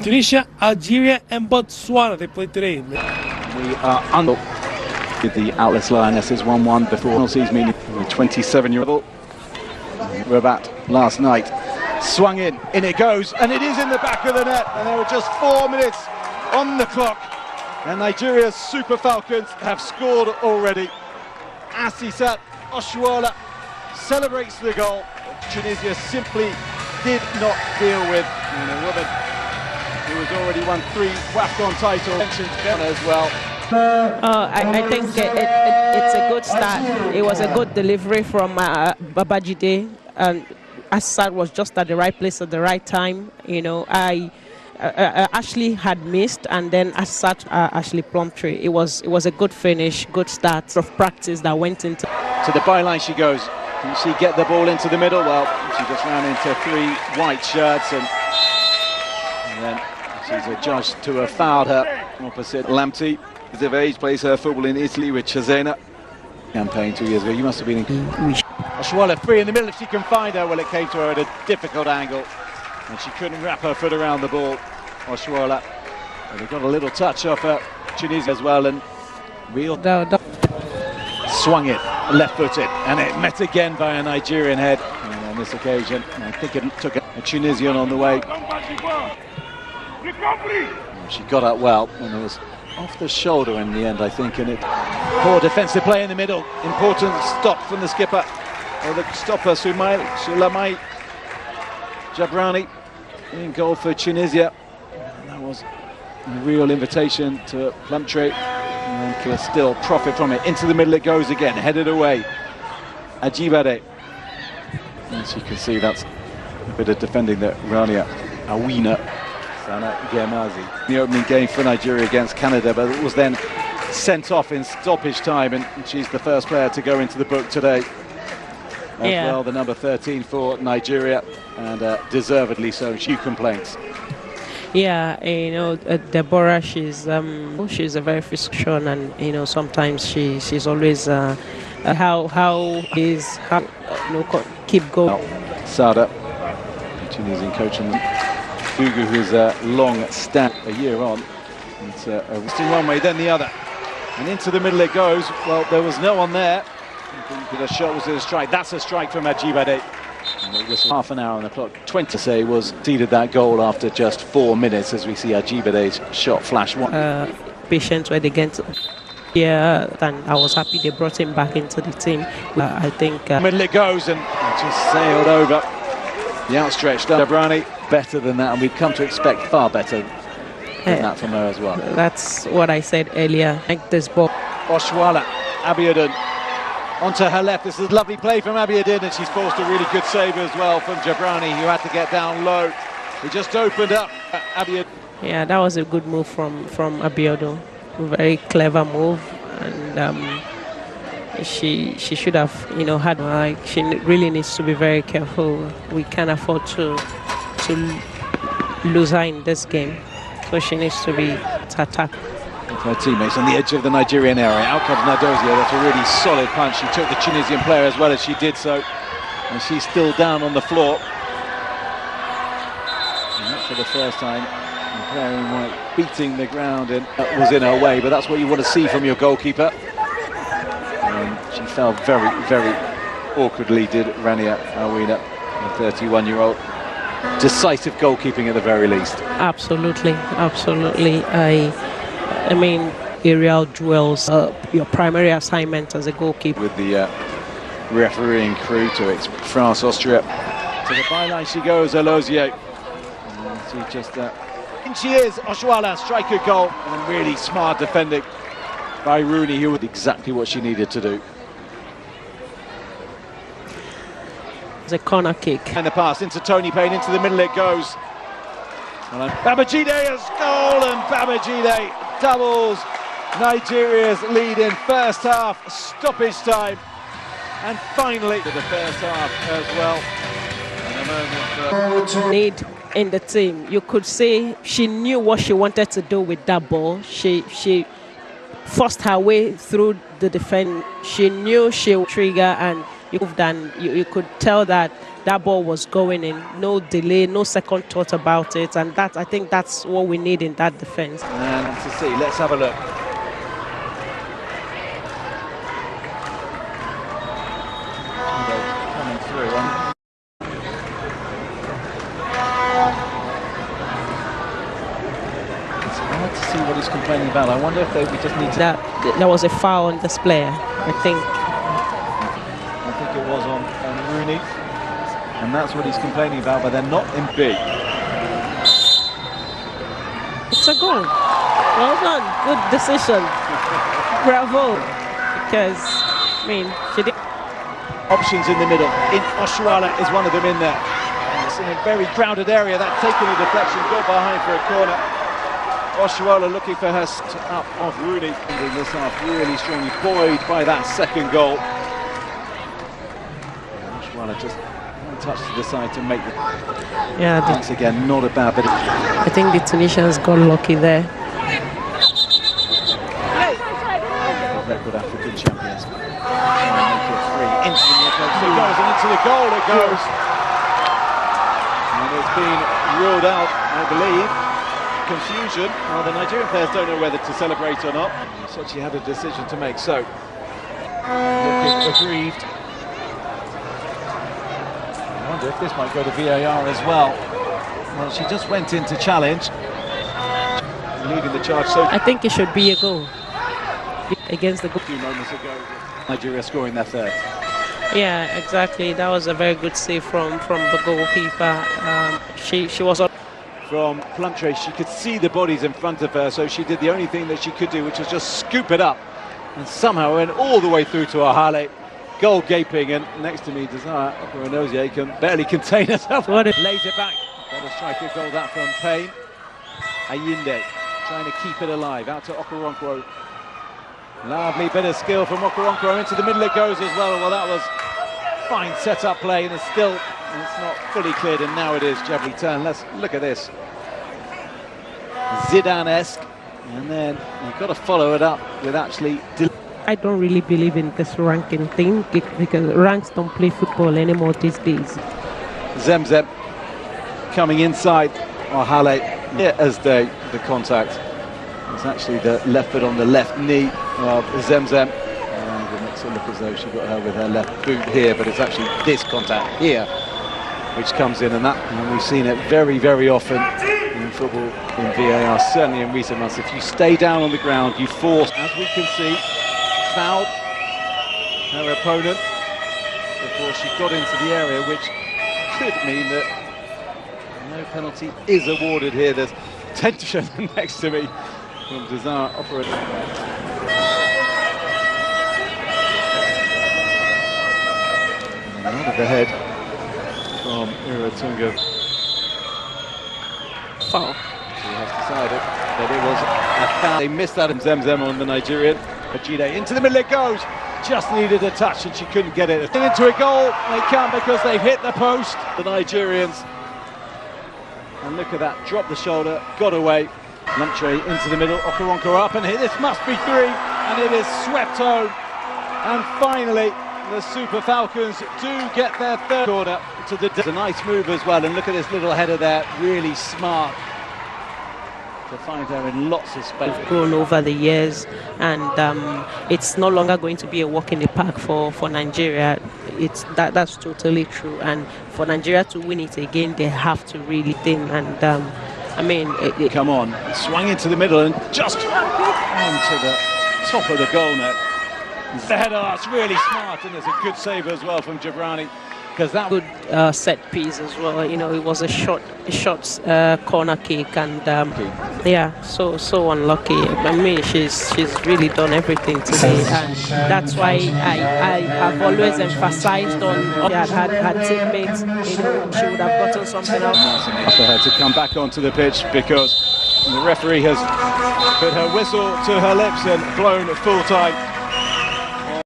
Tunisia, Algeria and Botswana, they play today. We are under with the Atlas Lionesses 1-1 before season meeting the 27-year-old. We're about last night. Swung in it goes, and it is in the back of the net, and there were just 4 minutes on the clock. And Nigeria's Super Falcons have scored already. Asisat Oshoala celebrates the goal. Tunisia simply did not deal with a woman who has already won 3 WAFCON titles. Mentioned as well. I think it's a good start. It was a good delivery from Babajide, and Assad was just at the right place at the right time. You know, Ashley had missed, and then Assad Ashley Plumtree. It was a good finish, good start of practice that went into. To the byline she goes. Can she get the ball into the middle? Well, she just ran into 3 white shirts, and then she's adjudged to have fouled her opposite. Lamptey is of age, plays her football in Italy with Cesena. Campaign 2 years ago. You must have been in. Oshoala free in the middle if she can find her. Well, it came to her at a difficult angle, and she couldn't wrap her foot around the ball. Oshoala. And they got a little touch off her. Tunisia as well, and real. Swung it, left-footed, and it met again by a Nigerian head. And on this occasion, I think it took a Tunisian on the way. She got up well, and it was off the shoulder in the end, I think, and it poor defensive play in the middle. Important stop from the skipper, or the stopper Sulamai Jabrani in goal for Tunisia. And that was a real invitation to Plumtree, and can still profit from it. Into the middle it goes again, headed away. Ajibade. As you can see, that's a bit of defending that Rania Awina Sana Gemazi. The opening game for Nigeria against Canada, but it was then sent off in stoppage time, and she's the first player to go into the book today. Well, the number 13 for Nigeria, and deservedly so. Few complaints. Yeah, you know, Deborah, she's a very physical, and you know, sometimes she's always keep going. Sada, Tunisian coach, and Gugu, who's a long stand a year on. It's a one way, then the other, and into the middle it goes. Well, there was no one there. The shot was a strike. That's a strike from Ajibade. And it was half an hour on the clock. 20 say was ceded that goal after just 4 minutes, as we see Ajibade's shot flash one. Patient where they get to, and I was happy they brought him back into the team. I think middle it goes, and just sailed over the outstretched Dabrani. Better than that, and we've come to expect far better than that from her as well. That's what I said earlier. Like this ball. Oshoala, Abiodun. Onto her left, this is a lovely play from Abiodun, and she's forced a really good save as well from Jabrani, who had to get down low. He just opened up Abiodun. Yeah, that was a good move from Abiodun. Very clever move, and she should have, you know, had, like, she really needs to be very careful. We can't afford to lose her in this game, so she needs to be attacked. Her teammates on the edge of the Nigerian area. Out comes Nadozia. That's a really solid punch. She took the Tunisian player as well as she did so, and she's still down on the floor. And not for the first time. The player in white beating the ground, and that was in her way, but that's what you want to see from your goalkeeper. And she fell very, very awkwardly, did Rania Awina, the 31-year-old. Decisive goalkeeping at the very least. Absolutely, absolutely. I mean, aerial duels, your primary assignment as a goalkeeper. With the refereeing crew to it, France, Austria. To the byline she goes, Alozier. She just, and she is, Oshoala, striker goal, and really smart defending by Rooney, who did exactly what she needed to do. It's a corner kick. And the pass into Tony Payne, into the middle it goes. And Babajide has goal, and Babajide doubles Nigeria's lead in first half stoppage time, and finally to the first half as well. And a moment need in the team. You could say she knew what she wanted to do with that ball. She forced her way through the defense. She knew she would trigger, and You could tell that that ball was going in, no delay, no second thought about it, and I think that's what we need in that defense. And to see, let's have a look. Coming through. It's hard to see what he's complaining about. I wonder if we just need to... There was a foul on this player, I think. It was on Rooney, and that's what he's complaining about, but they're not in B. It's a goal. Well done. Good decision. Bravo. Because, I mean, she did. Options in the middle. Oshuala is one of them in there. It's in a very crowded area. That's taken a deflection, got behind for a corner. Oshuala looking for her up off Rooney. In this half, really strongly buoyed by that second goal. Just one touch to the side to make the... Yeah, once again, not a bad bit of... I think the Tunisians got lucky there. Record African champions. Make it three. Into the net, it goes, and into the goal it goes. And it's been ruled out, I believe. Confusion. Well, the Nigerian players don't know whether to celebrate or not. Sochi had a decision to make, so... looking aggrieved. I wonder if this might go to VAR as well. Well, she just went in to challenge, leading the charge. So I think it should be a goal against the goal. A few moments ago, Nigeria scoring their third. Yeah, exactly. That was a very good save from the goalkeeper. She was on. From Plumtree, she could see the bodies in front of her, so she did the only thing that she could do, which was just scoop it up, and somehow went all the way through to Ahale. Goal gaping, and next to me, Desire Operanozie can barely contain herself. Lays it back. Better striker goal that from Payne. Ayinde trying to keep it alive. Out to Okoronkwo. Lovely bit of skill from Okoronkwo. Into the middle it goes as well. Well, that was fine set-up play, and it's not fully cleared, and now it is. Jabli turn. Let's look at this. Zidane-esque, and then you've got to follow it up with actually... I don't really believe in this ranking thing because ranks don't play football anymore these days. Zemzem coming inside. Ahale, as the contact. It's actually the left foot on the left knee of Zemzem. And it makes it look as though she got her with her left boot here, but it's actually this contact here which comes in, and we've seen it very, very often in football in VAR, certainly in recent months. If you stay down on the ground, you force, as we can see, fouled her opponent before she got into the area, which could mean that no penalty is awarded here. There's tension next to me from Desire Operanozie. Out of the head from Iratunga. Foul. She has decided that it was a foul. They missed out on Zemzem on the Nigerian. Ajide into the middle it goes. Just needed a touch and she couldn't get it. Into a goal. They can't because they've hit the post. The Nigerians. And look at that. Dropped the shoulder. Got away. Luntre into the middle. Okoronkwo up, and this must be three. And it is swept home. And finally, the Super Falcons do get their third quarter to the... It's a nice move as well, and look at this little header there, really smart to find her in lots of space. We've grown over the years, and it's no longer going to be a walk in the park for Nigeria. That's totally true, and for Nigeria to win it again, they have to really think, and I mean... Come on, swung into the middle and just onto the top of the goal net. The header, that's really smart, and there's a good save as well from Jabrani, because that good set piece as well. You know, it was a short corner kick, and yeah, so unlucky. I mean, she's really done everything today, and that's why I have always emphasized on her teammates. You know, she would have gotten something out. For her to come back onto the pitch, because the referee has put her whistle to her lips and blown full time.